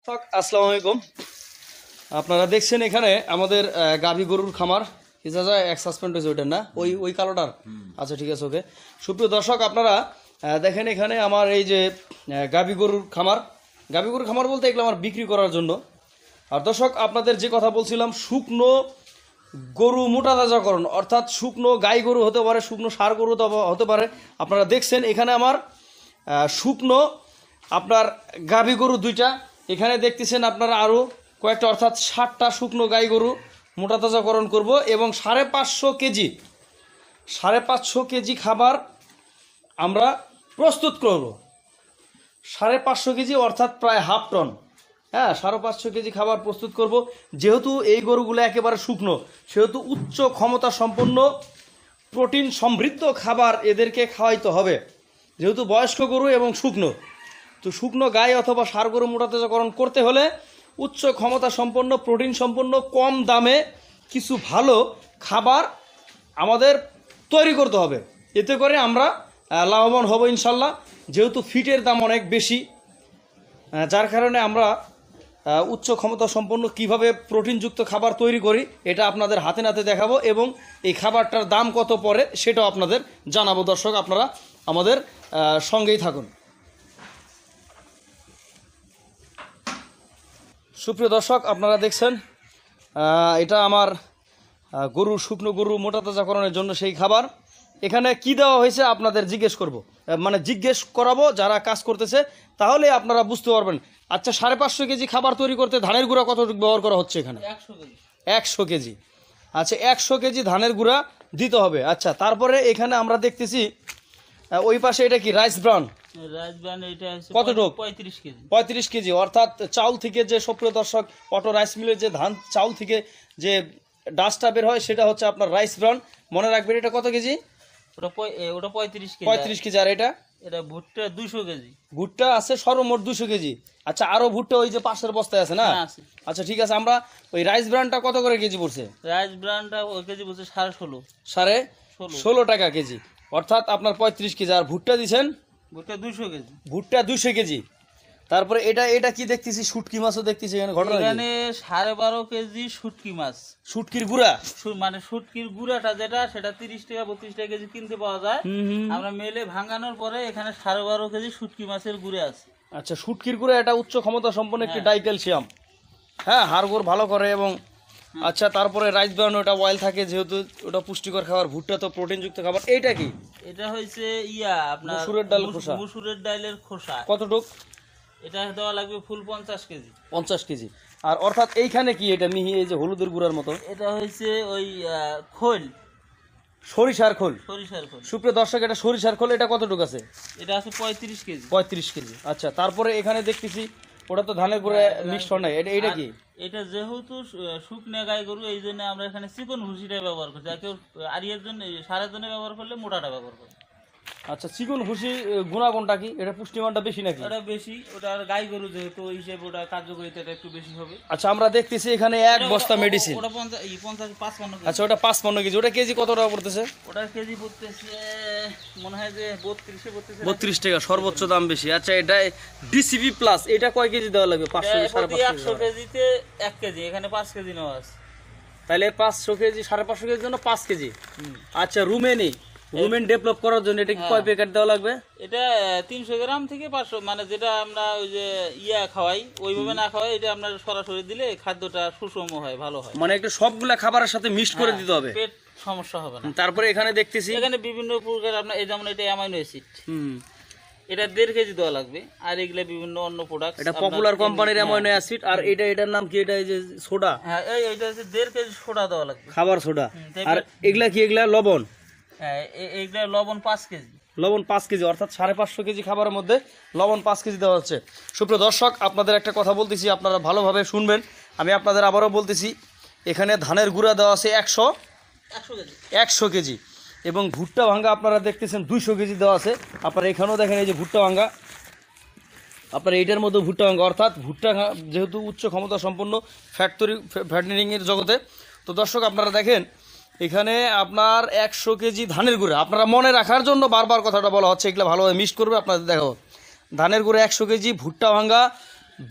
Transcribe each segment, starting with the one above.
আসসালামু আলাইকুম। আপনারা দেখছেন এখানে আমাদের গাভী গরুর খামার এক সাসপেন্ড হয়েছে ওইটার না ওই কালোটার। আচ্ছা ঠিক আছে, ওকে। সুপ্রিয় দর্শক, আপনারা দেখেন এখানে আমার এই যে গাভী গরুর খামার বলতে এগুলো আমার বিক্রি করার জন্য। আর দর্শক, আপনাদের যে কথা বলছিলাম, শুকনো গরু মোটা তাজাকরণ, অর্থাৎ শুকনো গাই গরু হতে পারে, শুকনো ষাঁড় গরু হতে পারে। আপনারা দেখছেন এখানে আমার শুকনো আপনার গাভী গরু দুইটা, এখানে দেখতেছেন আপনারা আরও কয়েকটা, অর্থাৎ 60টা শুকনো গাই গরু মোটা তাজাকরণ করব এবং 550 কেজি খাবার আমরা প্রস্তুত করব। 550 কেজি অর্থাৎ প্রায় হাফ টন। হ্যাঁ, 550 কেজি খাবার প্রস্তুত করব। যেহেতু এই গরুগুলো একেবারে শুকনো, সেহেতু উচ্চ ক্ষমতা সম্পন্ন প্রোটিন সমৃদ্ধ খাবার এদেরকে খাওয়াইতে হবে। যেহেতু বয়স্ক গরু এবং শুকনো, তো শুকনো গাই অথবা ষাঁড় গরু মোটা তাজাকরণ করতে হলে উচ্চ ক্ষমতা সম্পন্ন প্রোটিন সম্পন্ন কম দামে কিছু ভালো খাবার আমাদের তৈরি করতে হবে। এতে করে আমরা লাভবান হব ইনশাল্লাহ। যেহেতু ফিটের দাম অনেক বেশি, যার কারণে আমরা উচ্চ ক্ষমতা সম্পন্ন কীভাবে প্রোটিনযুক্ত খাবার তৈরি করি এটা আপনাদের হাতে নাতে দেখাবো এবং এই খাবারটার দাম কত পড়ে সেটাও আপনাদের জানাবো। দর্শক, আপনারা আমাদের সঙ্গেই থাকুন। সুপ্রিয় দর্শক, আপনারা দেখছেন এটা আমার শুকনো গরু মোটা তাজাকরণের জন্য সেই খাবার। এখানে কি দেওয়া হয়েছে আপনাদের জিজ্ঞেস করাবো যারা কাজ করতেছে, তাহলে আপনারা বুঝতে পারবেন। আচ্ছা, 550 কেজি খাবার তৈরি করতে ধানের গুঁড়া কতটুকু ব্যবহার করা হচ্ছে এখানে? 100 কেজি। আচ্ছা, 100 কেজি ধানের গুঁড়া দিতে হবে। আচ্ছা, তারপরে এখানে আমরা দেখতেছি ওই পাশে এটা কি রাইস ব্রান কতটুকু? 35 কেজি। অর্থাৎ চাউল থেকে যে, সুপ্রিয় দর্শক, অটো রাইস মিলের যে ধান চাউল থেকে যে ডাস্টটা বের হয় সেটা হচ্ছে আপনার রাইস ব্রান। মনে রাখবেন এটা কত কেজি? ওটা 35 কেজি। আর এটা ভুট্টা 200 কেজি। ভুট্টা আছে সর্বমোট 200 কেজি। আচ্ছা, আরো ভুট্টা ওই যে পাশের বস্তায় আছে না? আচ্ছা ঠিক আছে। আমরা ওই রাইস ব্রানটা কত করে কেজি পড়ছে? রাইস ব্রানটা ওই কেজি পড়ছে 16.5 16 টাকা কেজি। অর্থাৎ আপনার 35 কেজি। আর ভুট্টা দিচ্ছেন? ভুট্টা 200 কেজি। ভুট্টা 200 কেজি। তারপরে এটা কি দেখতেছি? শুটকি মাছও দেখতেছি এখানে। ঘটনা এখানে 12.5 কেজি শুটকি মাছ। শুটকির গুঁড়া, মানে শুটকির গুঁড়াটা যেটা, সেটা 30 টাকা 32 টাকা কেজি কিনতে পাওয়া যায়। আমরা মেলে ভাঙানোর পরে এখানে 12.5 কেজি শুটকি মাছের গুঁড়া আছে। আচ্ছা, শুটকির গুঁড়া এটা উচ্চ ক্ষমতা সম্পন্ন একটি ডাইক্যালসিয়াম। হ্যাঁ, হাড়গোড় ভালো করে। এবং আচ্ছা, তারপরে রাইস ব্রান, ওটা অয়েল থাকে, যেহেতু ওটা পুষ্টিকর খাবার। ভুট্টা তো প্রোটিনযুক্ত খাবার। এইটা কি? এটা হচ্ছে আপনার মুসুরের ডালের খোসা। কতটুক? এটা দেওয়া লাগবে ফুল 50 কেজি। 50 কেজি। আর অর্থাৎ এইখানে কি এটা মিহি, এই যে হলুদের গুঁড়ার মতো? এটা হচ্ছে ওই খোল, সরিষার খোল। সুপ্রিয় দর্শক, এটা সরিষার খোল। এটা কতটুকু আছে? এটা আছে 35 কেজি। 35 কেজি। আচ্ছা, তারপরে এখানে দেখতেছি ওটা তো ধানের গুঁড়া মিক্সড হয় না, এটা কি? এটা যেহেতু শুকনো গাই গরু, এই জন্য আমরা এখানে চিকন ভুসিটা ব্যবহার করছি। আর কেউ আরিয়ার জন্য, সারের জন্য ব্যবহার করলে মোটাটা ব্যবহার করে। আচ্ছা, চিকন ভুসি গুণাগুণটা কি? এটা পুষ্টিমানটা বেশি নাকি? ওটা বেশি। ওটা আর গাই গরু যেহেতু, ওই হিসেবে ওটা কার্যকারিতাটা একটু বেশি হবে। আচ্ছা, আমরা দেখতেছি এখানে এক বস্তা মেডিসিন। ওটা 55 কেজি। আচ্ছা, ওটা 55 কেজি। ওটা কেজি কত টাকা পড়তেছে? ওটা কেজি পড়তেছে মনে হয় যে 32 টাকা, সর্বোচ্চ দাম বেশি। আচ্ছা, এটা ডিসিপি প্লাস, এটা কয় কেজি দেওয়া লাগবে? 100 কেজিতে 1 কেজি। এখানে 5 কেজি নেওয়া আছে। তাহলে 500 কেজি, 550 কেজির জন্য 5 কেজি। আচ্ছা, রুমেন ডেভেলপ করার জন্য এটা কয় প্যাকেট দেওয়া লাগবে? এটা 300 গ্রাম থেকে 500, মানে যেটা আমরা ওই যে খাওয়াই ওইভাবে না খাওয়াই, এটা আমরা সরাসরি দিলে খাদ্যটা সুষম হয়, ভালো হয়। মানে একটু সবগুলা খাবারের সাথে মিক্সড করে দিতে হবে, পেট সমস্যা হবে না। তারপরে এখানে দেখতেছি এখানে বিভিন্ন প্রকার আপনার, এই যেমন এটা অ্যামাইনো অ্যাসিড, এটা 1.5 কেজি দেওয়া লাগবে। আর এগুলা বিভিন্ন অন্য প্রোডাক্ট, এটা পপুলার কোম্পানির অ্যামাইনো অ্যাসিড। আর এটার নাম কি? এটা এই যে সোডা। হ্যাঁ, এইটা হচ্ছে 1.5 কেজি সোডা দেওয়া লাগবে, খাবার সোডা। আর এগুলা কি? এগুলা লবণ। হ্যাঁ, এইগুলা লবণ 5 কেজি। লবণ 5 কেজি। অর্থাৎ 550 কেজি খাবারের মধ্যে লবণ 5 কেজি দেওয়া হচ্ছে। সুপ্রিয় দর্শক, আপনাদের একটা কথা বলতেছি, আপনারা ভালোভাবে শুনবেন। আমি আপনাদের আবারও বলতেছি, এখানে ধানের গুঁড়া দেওয়া আছে 100 কেজি এবং ভুট্টা ভাঙ্গা আপনারা দেখতেছেন 200 কেজি দেওয়া আছে। আপনারা এখানেও দেখেন এই যে ভুট্টা ভাঙ্গা, আপনার এইটার মধ্যে ভুট্টা ভাঙ্গা। অর্থাৎ ভুট্টা যেহেতু উচ্চ ক্ষমতা সম্পন্ন ফ্যাটনিংয়ের জগতে, তো দর্শক আপনারা দেখেন এখানে আপনার 100 কেজি ধানের গুঁড়া। আপনারা মনে রাখার জন্য বারবার কথাটা বলা হচ্ছে, এগুলো ভালোভাবে মিক্স করবে। আপনাদের দেখাবো ধানের গুঁড়া 100 কেজি, ভুট্টা ভাঙ্গা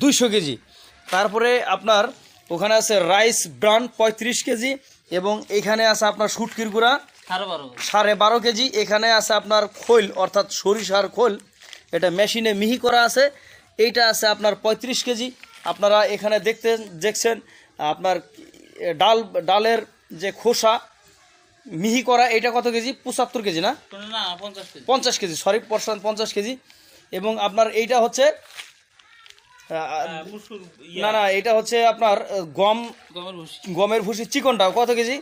200 কেজি। তারপরে আপনার ওখানে আছে রাইস ব্রান 35 কেজি, এবং এখানে আছে আপনার শুটকির গুঁড়া 12.5 কেজি। এখানে আছে আপনার খোল অর্থাৎ সরিষার খোল, এটা মেশিনে মিহি করা আছে, এইটা আছে আপনার 35 কেজি। আপনারা এখানে দেখছেন আপনার ডালের যে খোসা মিহি করা, এটা কত কেজি? 75 কেজি না 50 কেজি, সরি 50 কেজি। এবং আপনার এইটা হচ্ছে না এটা হচ্ছে আপনার গমের ভুসি চিকনটা কত কেজি?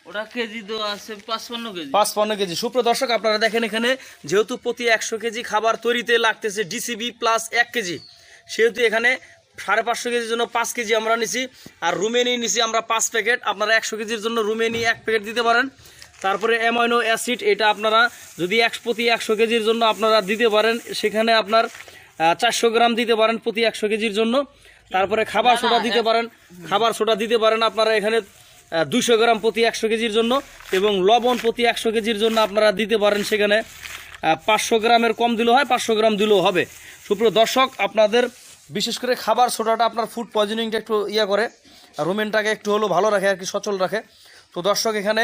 ওটা কেজি দেওয়া আছে 55 কেজি। সুপ্রিয় দর্শক আপনারা দেখেন এখানে যেহেতু প্রতি 100 কেজি খাবার তৈরিতে লাগতেছে ডিসিবি প্লাস 1 কেজি, সেহেতু এখানে 550 কেজির জন্য 5 কেজি আমরা নিছি, আর রুমেনি নিছি আমরা 5 প্যাকেট। আপনারা 100 কেজির জন্য রুমেনি 1 প্যাকেট দিতে পারেন। তারপরে অ্যামাইনো অ্যাসিড, এটা আপনারা যদি প্রতি 100 কেজির জন্য আপনারা দিতে পারেন, সেখানে আপনার 400 গ্রাম দিতে পারেন প্রতি 100 কেজির জন্য। তারপরে খাবার সোডা দিতে পারেন আপনারা এখানে 200 গ্রাম প্রতি 100 কেজির জন্য, এবং লবণ প্রতি 100 কেজির জন্য আপনারা দিতে পারেন সেখানে 500 গ্রামের কম দিলেও হয়, 500 গ্রাম দিলেও হবে। সুপ্রিয় দর্শক আপনাদের বিশেষ করে খাবার সোডাটা আপনার ফুড পয়জনিংটা একটু করে, রুমেনটাকে একটু হলেও ভালো রাখে আর কি, সচল রাখে। তো দর্শক এখানে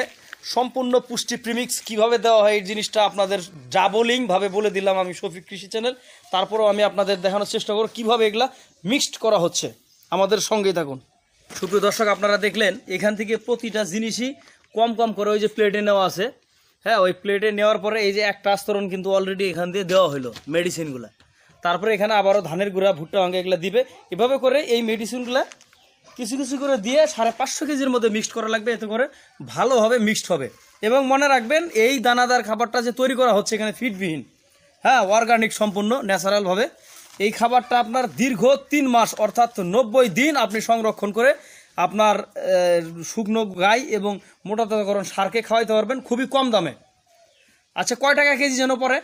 সম্পূর্ণ পুষ্টি প্রিমিক্স কিভাবে দেওয়া হয় এই জিনিসটা আপনাদের ডাবলিংভাবে বলে দিলাম আমি শফিক কৃষি চ্যানেল। তারপরেও আমি আপনাদের দেখানোর চেষ্টা করব কীভাবে এগুলা মিক্সড করা হচ্ছে, আমাদের সঙ্গেই থাকুন। সুপ্রিয় দর্শক আপনারা দেখলেন এখান থেকে প্রতিটা জিনিসই কম কম করে ওই যে প্লেটে নেওয়া আছে, হ্যাঁ ওই প্লেটে নেওয়ার পরে এই যে একটা আস্তরণ কিন্তু অলরেডি এখান দিয়ে দেওয়া হলো মেডিসিনগুলো। তারপরে এখানে আবারও ধানের গুঁড়া, ভুট্টা ভাঙা এগুলো দিবে। এভাবে করে এই মেডিসিনগুলো কিছু কিছু করে দিয়ে 550 কেজির মধ্যে মিক্সড করা লাগবে, এতে করে ভালোভাবে মিক্সড হবে। এবং মনে রাখবেন এই দানাদার খাবারটা যে তৈরি করা হচ্ছে এখানে ফিডবিহীন, হ্যাঁ অর্গানিক, সম্পূর্ণ ন্যাচারালভাবে এই খাবারটা আপনার দীর্ঘ 3 মাস অর্থাৎ 90 দিন আপনি সংরক্ষণ করে আপনার শুকনো গাই এবং মোটা তাজাকরণ সারকে খাওয়াইতে পারবেন খুবই কম দামে। আচ্ছা কয় টাকা কেজি যেন পড়ে?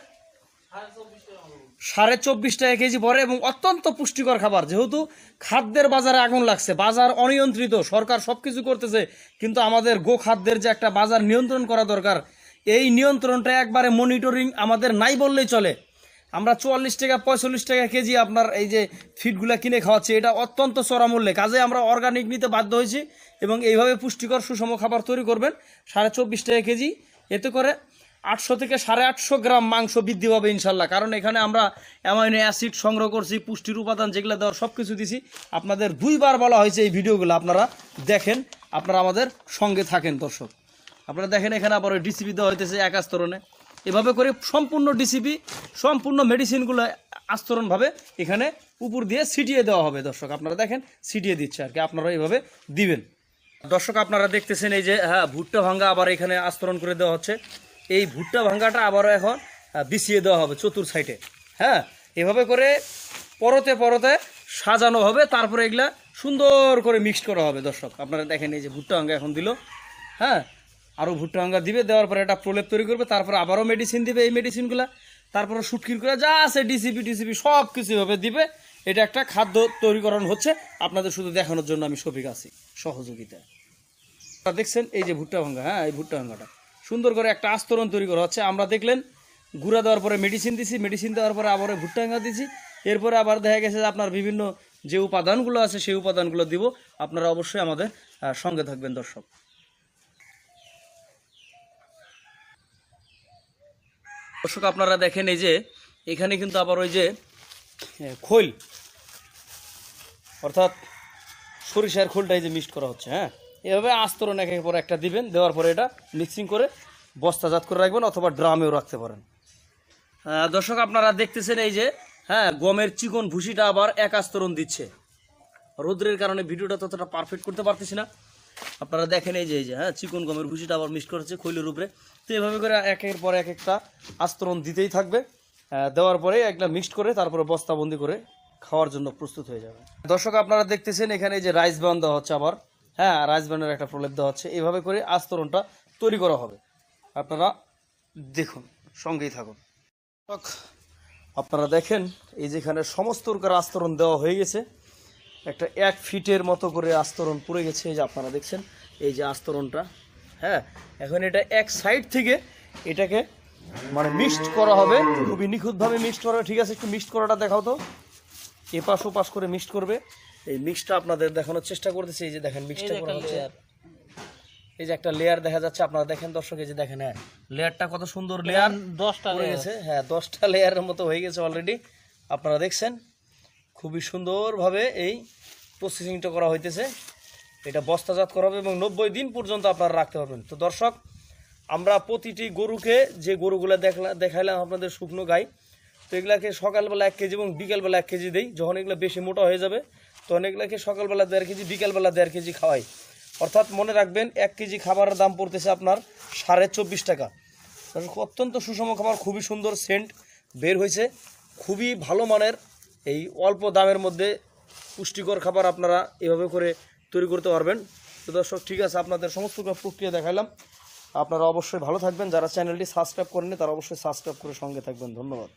24.5 টাকা কেজি পড়ে, এবং অত্যন্ত পুষ্টিকর খাবার। যেহেতু খাদ্যের বাজারে আগুন লাগছে, বাজার অনিয়ন্ত্রিত, সরকার সব কিছু করতেছে, কিন্তু আমাদের গো খাদ্যের যে একটা বাজার নিয়ন্ত্রণ করা দরকার, এই নিয়ন্ত্রণটা একবারে মনিটরিং আমাদের নাই বললেই চলে। আমরা 44 টাকা 45 টাকা কেজি আপনার এই যে ফিডগুলা কিনে খাওয়াচ্ছি, এটা অত্যন্ত চড়া মূল্যে। কাজে আমরা অর্গানিক নিতে বাধ্য হয়েছি, এবং এইভাবে পুষ্টিকর সুষম খাবার তৈরি করবেন 24.5 টাকা কেজি। এতে করে 800 থেকে 850 গ্রাম মাংস বৃদ্ধি পাবে ইনশাল্লাহ। কারণ এখানে আমরা অ্যামাইনো অ্যাসিড সংগ্রহ করছি, পুষ্টির উপাদান যেগুলো দেওয়ার সব কিছু দিছি। আপনাদের 2 বার বলা হয়েছে এই ভিডিওগুলো আপনারা দেখেন, আপনারা আমাদের সঙ্গে থাকেন দর্শক। আপনারা দেখেন এখানে আবার ওই ডিসিপি দেওয়া হইতেছে এক আস্তরণে। এভাবে করে সম্পূর্ণ ডিসিপি, সম্পূর্ণ মেডিসিনগুলো আস্তরণভাবে এখানে উপর দিয়ে ছিটিয়ে দেওয়া হবে দর্শক। আপনারা দেখেন ছিটিয়ে দিচ্ছে আর কি, আপনারা এইভাবে দিবেন। দর্শক আপনারা দেখতেছেন এই যে ভুট্টা ভাঙ্গা আবার এখানে আস্তরণ করে দেওয়া হচ্ছে। এই ভুট্টা ভাঙ্গাটা আবারও এখন বিছিয়ে দেওয়া হবে চতুর সাইডে, হ্যাঁ এভাবে করে পরতে পরতে সাজানো হবে। তারপরে এগুলা সুন্দর করে মিক্সড করা হবে দর্শক। আপনারা দেখেন এই যে ভুট্টা ভাঙ্গা এখন দিল, হ্যাঁ আরও ভুট্টা ভাঙ্গা দিবে, দেওয়ার পরে একটা প্রলেপ তৈরি করবে, তারপরে আবারও মেডিসিন দিবে এই মেডিসিনগুলা, তারপরে শুটকির করে যা আছে ডিসিপি সব কিছু এভাবে দিবে। এটা একটা খাদ্য তৈরিকরণ হচ্ছে, আপনাদের শুধু দেখানোর জন্য আমি শফিক আছি সহযোগিতা। দেখছেন এই যে ভুট্টা ভাঙ্গা, হ্যাঁ এই ভুট্টা ভাঙ্গাটা সুন্দর করে একটা আস্তরণ তৈরি করা হচ্ছে। আমরা দেখলেন গুঁড়া দেওয়ার পরে মেডিসিন দিছি, মেডিসিন দেওয়ার পরে আবার ভুট্টা ভাঙ্গা দিছি, এরপরে আবার দেখা গেছে যে আপনার বিভিন্ন যে উপাদানগুলো আছে সেই উপাদানগুলো দিব। আপনারা অবশ্যই আমাদের সঙ্গে থাকবেন দর্শক। দর্শক আপনারা দেখেন এই যে এখানে কিন্তু আবার ওই যে খোল অর্থাৎ সরিষার খোলটা এই যে মিক্সড করা হচ্ছে, হ্যাঁ এভাবে আস্তরণ একের পর একটা দিবেন, দেওয়ার পরে এটা মিক্সিং করে বস্তাজাত করে রাখবেন অথবা ড্রামেও রাখতে পারেন। দর্শক আপনারা দেখতেছেন এই যে হ্যাঁ গমের চিকন ভুসিটা আবার এক আস্তরণ দিচ্ছে। রোদ্রের কারণে ভিডিওটা ততটা পারফেক্ট করতে পারতেছি না। আপনারা দেখেন এই যে হ্যাঁ চিকন গমের ভুসিটা আবার মিক্স করেছে খৈলের উপরে। তো এভাবে করে একের পর এক একটা আস্তরণ দিতেই থাকবে, দেওয়ার পরে একটা মিক্সড করে তারপরে বস্তাবন্দি করে খাওয়ার জন্য প্রস্তুত হয়ে যাবে। দর্শক আপনারা দেখতেছেন এখানে যে রাইস ব্রান দেওয়া হচ্ছে, আবার হ্যাঁ রাইস ব্রানের একটা প্রলেপ দেওয়া হচ্ছে। এভাবে করে আস্তরণটা তৈরি করা হবে, আপনারা দেখুন সঙ্গেই থাকুন। আপনারা দেখেন এই যেখানে সমস্ত আস্তরণ দেওয়া হয়ে গেছে, একটা 1 ফিটের মতো করে আস্তরণ পড়ে গেছে। এই যে আপনারা দেখছেন এই যে আস্তরণটা, হ্যাঁ এখন এটা এক সাইড থেকে এটাকে মানে মিক্সড করা হবে, খুবই নিখুঁতভাবে মিক্সড করা হবে। ঠিক আছে একটু মিক্সড করাটা দেখাও তো, এপাশ ওপাশ করে মিক্সড করবে। এই মিক্সটা আপনাদের দেখানোর চেষ্টা করতেছি। এই যে দেখেন এই মিক্সটা যে করা একটা হচ্ছে। লেয়ার, এই যে একটা লেয়ার দেখা যাচ্ছে, আপনারা দেখেন দর্শক, এই যে দেখেন, হ্যাঁ লেয়ারটা কত সুন্দর লেয়ার 10টা পড়ে লেয়ার। গেছে। হ্যাঁ 10টা লেয়ারের মতো হয়ে গেছে অলরেডি। আপনারা দেখছেন খুবই সুন্দরভাবে এই প্রসেসিংটা করা হইতেছে। এটা বস্তাজাত করা হবে এবং 90 দিন পর্যন্ত আপনারা রাখতে পারবেন। তো দর্শক, আমরা প্রতিটি গরুকে যে গরুগুলো দেখাইলাম আপনাদের শুকনো গাই, তো এগুলাকে সকালবেলা 1 কেজি এবং বিকালবেলা 1 কেজি দেই। যখন এগুলো বেশি মোটা হয়ে যাবে তখন এগুলাকে সকালবেলা 1.5 কেজি, বিকালবেলা 1.5 কেজি খাওয়াই। অর্থাৎ মনে রাখবেন 1 কেজি খাবারের দাম পড়তেছে আপনার 24.5 টাকা। অত্যন্ত সুষম খাবার, খুবই সুন্দর সেন্ট বের হয়েছে, খুবই ভালো মানের। এই অল্প দামের মধ্যে পুষ্টিকর খাবার আপনারা এভাবে করে তৈরি করতে পারবেন। তো দর্শক, ঠিক আছে, আপনাদের সমস্ত প্রক্রিয়া দেখালাম। আপনারা অবশ্যই ভালো থাকবেন। যারা চ্যানেলটি সাবস্ক্রাইব করেননি তারা অবশ্যই সাবস্ক্রাইব করে সঙ্গে থাকবেন। ধন্যবাদ।